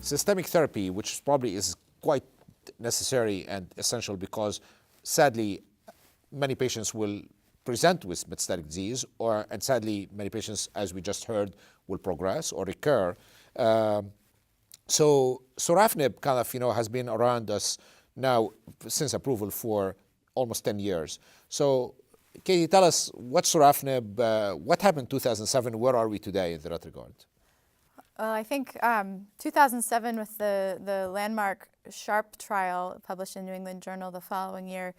systemic therapy, which probably is quite necessary and essential because sadly many patients will present with metastatic disease, and sadly many patients, as we just heard, will progress or recur. So sorafenib kind of, has been around us now since approval for almost 10 years. So can you tell us what's sorafenib, what happened in 2007, where are we today in that regard? Well, I think 2007 with the landmark SHARP trial published in New England Journal the following year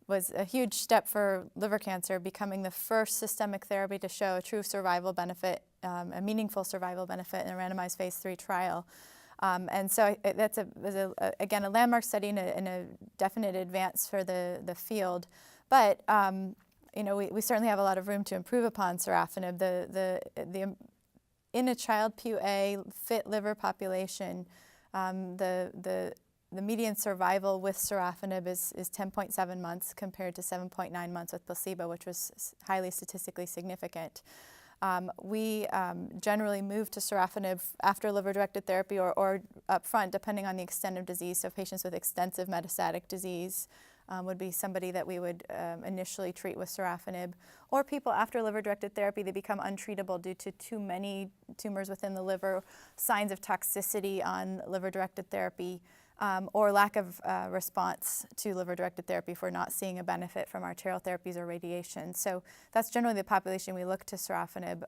was a huge step for liver cancer, becoming the first systemic therapy to show a true survival benefit, a meaningful survival benefit in a randomized phase 3 trial. And so that's again a landmark study and a definite advance for the field. But we certainly have a lot of room to improve upon sorafenib. In a child PUA fit liver population, the median survival with sorafenib is 10.7 months compared to 7.9 months with placebo, which was highly statistically significant. We generally move to sorafenib after liver-directed therapy or up front, depending on the extent of disease. So patients with extensive metastatic disease would be somebody that we would initially treat with sorafenib. Or people after liver-directed therapy, they become untreatable due to too many tumors within the liver, signs of toxicity on liver-directed therapy, or lack of response to liver-directed therapy if we're not seeing a benefit from arterial therapies or radiation. So that's generally the population we look to sorafenib.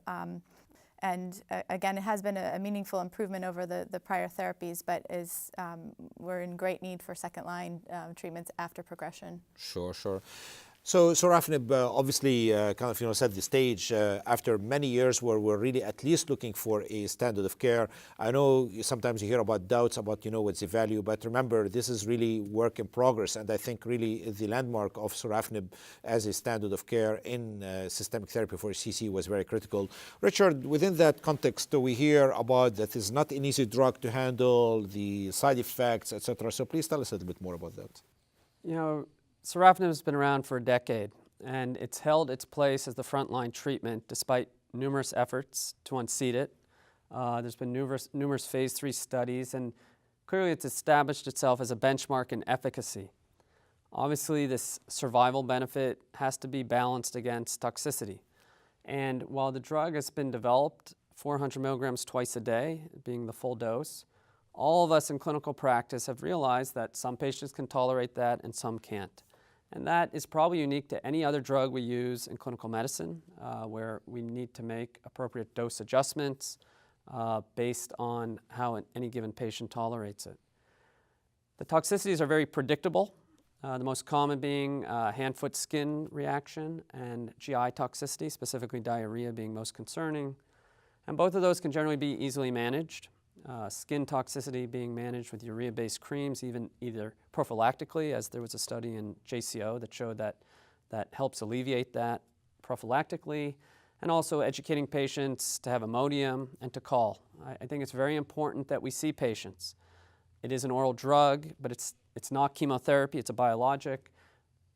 And again, it has been a meaningful improvement over the prior therapies, but we're in great need for second-line treatments after progression. Sure. So sorafenib obviously kind of set the stage after many years where we're really at least looking for a standard of care. I know sometimes you hear about doubts about what's the value, but remember this is really work in progress, and I think really the landmark of sorafenib as a standard of care in systemic therapy for HCC was very critical. Richard, within that context, we hear about that it's not an easy drug to handle, the side effects, etc. So please tell us a little bit more about that. Sorafenib has been around for a decade, and it's held its place as the frontline treatment despite numerous efforts to unseat it. There's been numerous phase 3 studies, and clearly it's established itself as a benchmark in efficacy. Obviously, this survival benefit has to be balanced against toxicity. And while the drug has been developed 400 milligrams twice a day, being the full dose, all of us in clinical practice have realized that some patients can tolerate that and some can't. And that is probably unique to any other drug we use in clinical medicine, where we need to make appropriate dose adjustments based on how any given patient tolerates it. The toxicities are very predictable, the most common being hand-foot skin reaction and GI toxicity, specifically diarrhea being most concerning. And both of those can generally be easily managed. Skin toxicity being managed with urea-based creams, either prophylactically, as there was a study in JCO that showed that helps alleviate that prophylactically, and also educating patients to have Imodium and to call. I think it's very important that we see patients. It is an oral drug, but it's not chemotherapy, it's a biologic,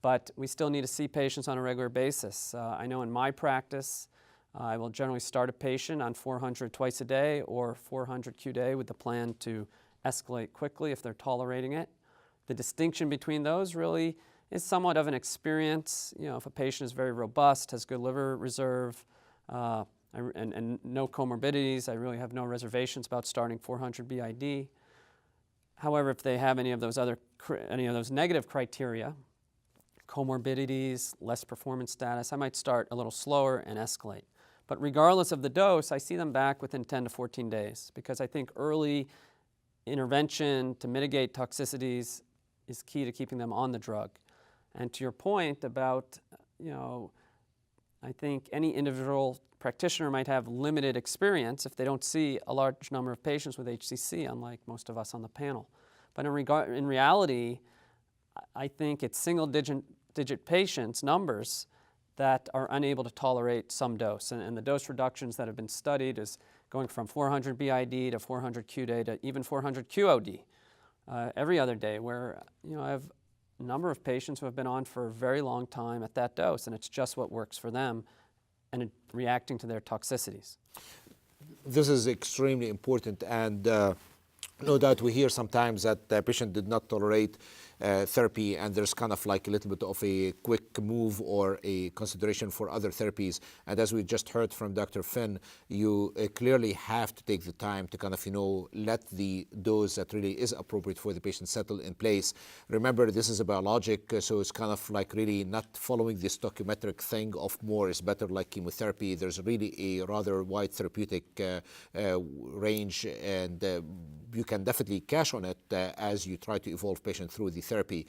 but we still need to see patients on a regular basis. I know in my practice, I will generally start a patient on 400 twice a day or 400 q-day with the plan to escalate quickly if they're tolerating it. The distinction between those really is somewhat of an experience. If a patient is very robust, has good liver reserve, and no comorbidities, I really have no reservations about starting 400 BID. However, if they have any of those negative criteria, comorbidities, less performance status, I might start a little slower and escalate. But regardless of the dose, I see them back within 10 to 14 days because I think early intervention to mitigate toxicities is key to keeping them on the drug. And to your point about, I think any individual practitioner might have limited experience if they don't see a large number of patients with HCC, unlike most of us on the panel. But in reality, I think it's single-digit patients numbers that are unable to tolerate some dose. And the dose reductions that have been studied is going from 400 BID to 400 q-day to even 400 QOD every other day, where I have a number of patients who have been on for a very long time at that dose, and it's just what works for them and reacting to their toxicities. This is extremely important, and No doubt we hear sometimes that the patient did not tolerate therapy, and there's kind of like a little bit of a quick move or a consideration for other therapies. And as we just heard from Dr. Finn, you clearly have to take the time to kind of, let the dose that really is appropriate for the patient settle in place. Remember, this is a biologic, so it's kind of like really not following this stoichiometric thing of more is better like chemotherapy. There's really a rather wide therapeutic range, and you can definitely cash on it as you try to evolve patient through the therapy.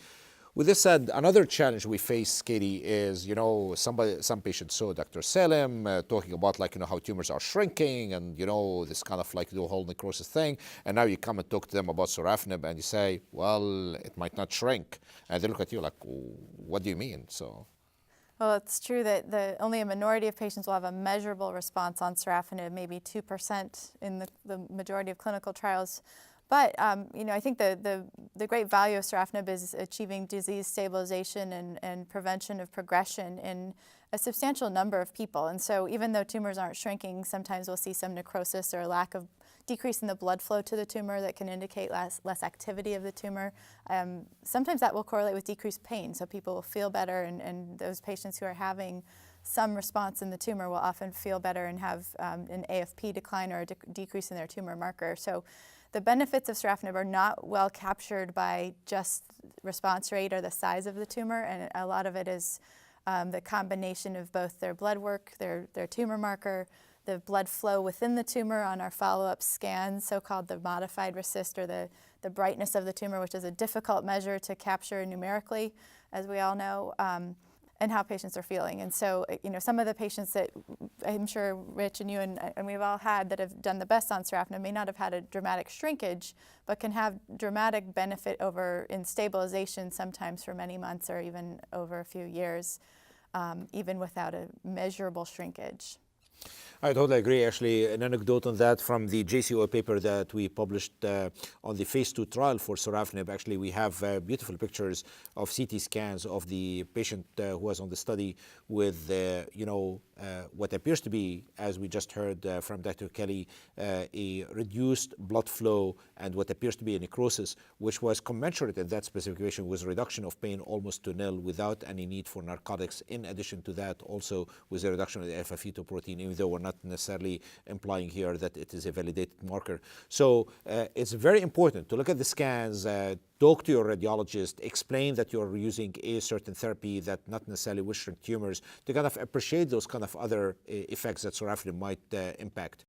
With this said, another challenge we face, Katie, is, some patients saw Dr. Salim talking about how tumors are shrinking and, this kind of the whole necrosis thing. And now you come and talk to them about sorafenib and you say, well, it might not shrink. And they look at you like, what do you mean? Well, it's true that only a minority of patients will have a measurable response on sorafenib, maybe 2% in the majority of clinical trials. But I think the great value of sorafenib is achieving disease stabilization and prevention of progression in a substantial number of people. And so even though tumors aren't shrinking, sometimes we'll see some necrosis or a lack of decrease in the blood flow to the tumor that can indicate less activity of the tumor. Sometimes that will correlate with decreased pain, so people will feel better, and those patients who are having some response in the tumor will often feel better and have an AFP decline or a decrease in their tumor marker. So the benefits of sorafenib are not well captured by just response rate or the size of the tumor, and a lot of it is the combination of both their blood work, their tumor marker, the blood flow within the tumor on our follow-up scans, so-called the modified RECIST, or the brightness of the tumor, which is a difficult measure to capture numerically, as we all know, and how patients are feeling. And so, some of the patients that I'm sure Rich and you and we've all had that have done the best on sorafenib may not have had a dramatic shrinkage, but can have dramatic benefit in stabilization sometimes for many months or even over a few years, even without a measurable shrinkage. I totally agree. Actually, an anecdote on that from the JCO paper that we published on the phase 2 trial for sorafenib. Actually, we have beautiful pictures of CT scans of the patient who was on the study with, what appears to be, as we just heard from Dr. Kelley, a reduced blood flow and what appears to be a necrosis, which was commensurate in that specific patient with reduction of pain almost to nil without any need for narcotics. In addition to that, also with a reduction of the alpha-fetoprotein, even though we're not necessarily implying here that it is a validated marker. So it's very important to look at the scans, talk to your radiologist, explain that you're using a certain therapy that not necessarily will shrink tumors, to kind of appreciate those kind of other effects that sorafenib might impact.